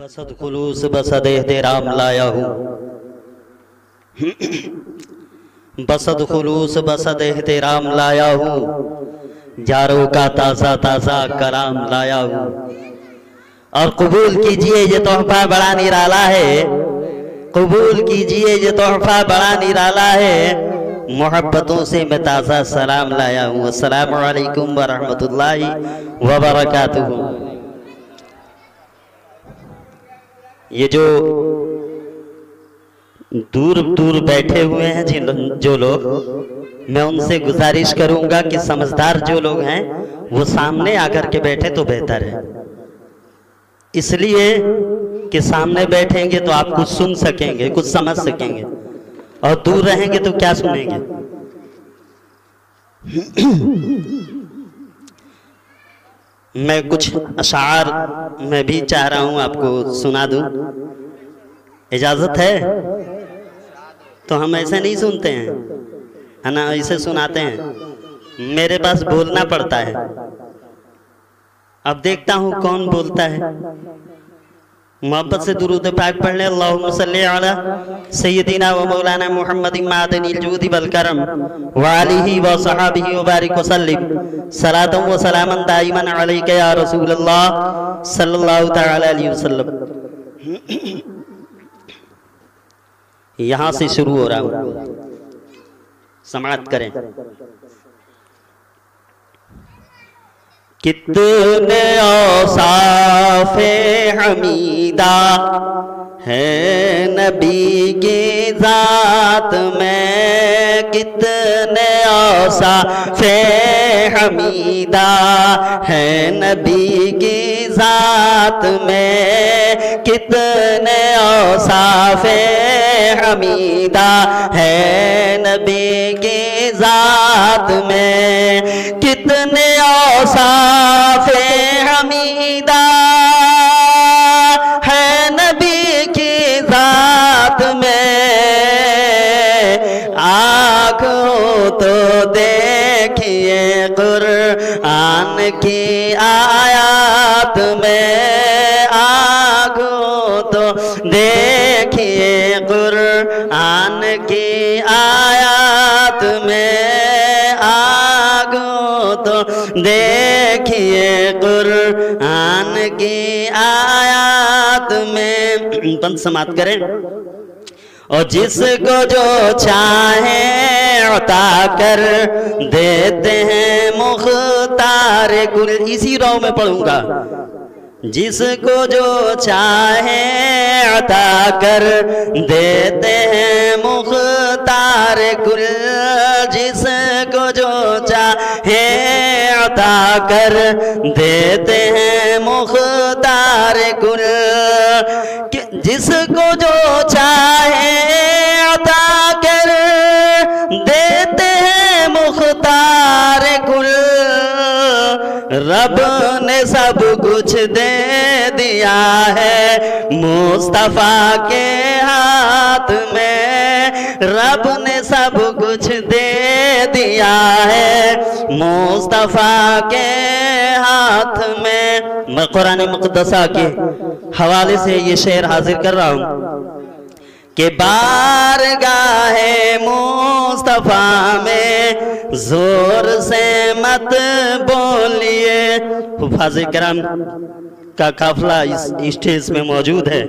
बसद खुलूस बसद एहतराम लाया हूँ, बसद खुलूस बसद एहतराम लाया हूँ, यारों का ताज़ा ताज़ा कलाम लाया हूँ। और कबूल कीजिए ये तोहफा बड़ा निराला है, कबूल कीजिए ये तोहफा बड़ा निराला है, मोहब्बतों से मैं ताज़ा सलाम लाया हूँ। अस्सलामु अलैकुम व रहमतुल्लाहि व बरकातुहू। ये जो दूर दूर बैठे हुए हैं जो लोग, मैं उनसे गुजारिश करूंगा कि समझदार जो लोग हैं वो सामने आकर के बैठे तो बेहतर है, इसलिए कि सामने बैठेंगे तो आप कुछ सुन सकेंगे, कुछ समझ सकेंगे, और दूर रहेंगे तो क्या सुनेंगे। मैं कुछ अशार मैं भी चाह रहा हूं आपको सुना दूं, इजाजत है? तो हम ऐसे नहीं सुनते हैं, है ना, ऐसे सुनाते हैं। मेरे पास बोलना पड़ता है। अब देखता हूं कौन बोलता है। मोहब्बत से दुरूद पाक पढ़ ले। अल्लाहुम्मा सल्ली अला सय्यदिना व मौलाना मुहम्मदिन मादनिल जूदी वल करम व आलिहि व सहाबिहि व बारिक व सल्लिम सलातन व सलामन दाइमन अलैका या रसूलल्लाह सल्लल्लाहु तआला अलैहि वसल्लम। यहां से शुरू हो रहा हूं, समाअत करें। कितने औसाफ़े हमीदा है नबी की ज़ात में, कितने औसाफ़े हमीदा है नबी की ज़ात में, कितने औसाफ़े हमीदा है नबी की ज़ात में, कितने औसाफ़े हमीदा है नबी की ज़ात में। आँखों तो देखिए कुरान की आयत में, आँखों तो देखिए कुरान की आयत में, आँखों तो देखिए कुरान की आयत में। बंद समाप्त करें। और जिसको जो चाहे अता कर देते हैं मुख्तार कुल। इसी रो में पढ़ूंगा। जिसको जो चाहे अता कर देते हैं मुख्तार कुल, जिसको जो चाहे अता कर देते हैं मुख्तार कुल, जिसको जो चाहे अता कर देते हैं मुख्तार कुल। रब ने सब कुछ दे दिया है मुस्तफा के हाथ में, रब ने सब कुछ दे दिया है मुस्तफा के हाथ में। मैं कुरान मुक़द्दसा के हवाले से ये शेर हाजिर कर रहा हूँ कि बारगाहे मुस्तफा में जोर से मत बोलिए। हुफ़ाज़े किराम का काफिला इस स्टेज में मौजूद है।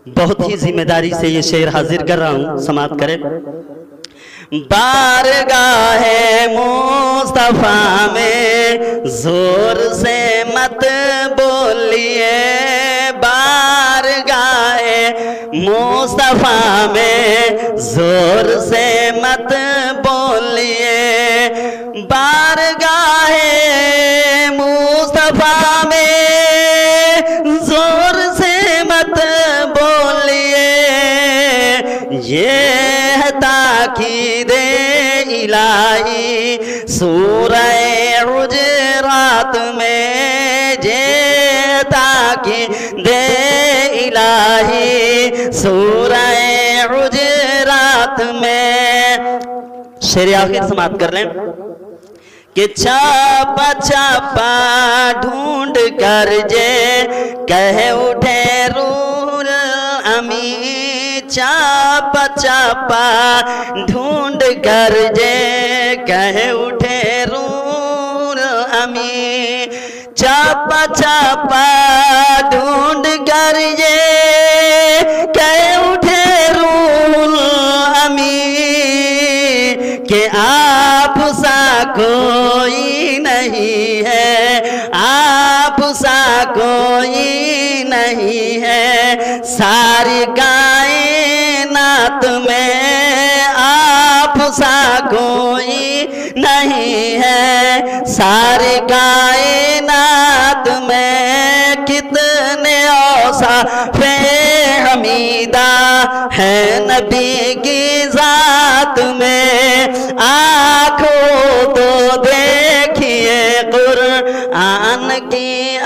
बहुत ही जिम्मेदारी से ये शेर हाजिर कर रहा हूँ, समाप्त करें। बारगाहे मुस्तफा में जोर से मत बोलिए, बारगाहे मुस्तफा में जोर से मत बोलिए, बारगाहे मुस्तफा में जोर से मत बोलिए। ये है ताकीदे इलाही सूरह हुजरात में, ये ताकीदे इलाही सूरह हुजरात में। शेर आखिर समाप्त कर लें। कि छापा छापा ढूंढ कर जे कह उठे रूर अमी, छापा छापा ढूंढ कर जे कह उठे रूर अमी, छापा छापा ढूंढ कर जे कह उठे रूर अमी, कि आप सा कोई नहीं है, आप सा कोई नहीं है, सारी कायनात में आप सा कोई नहीं है, सारी कायनात में कितने औसाफ़े हमीदा है नबी की ज़ात में। आँखों तो देखिए कुरान की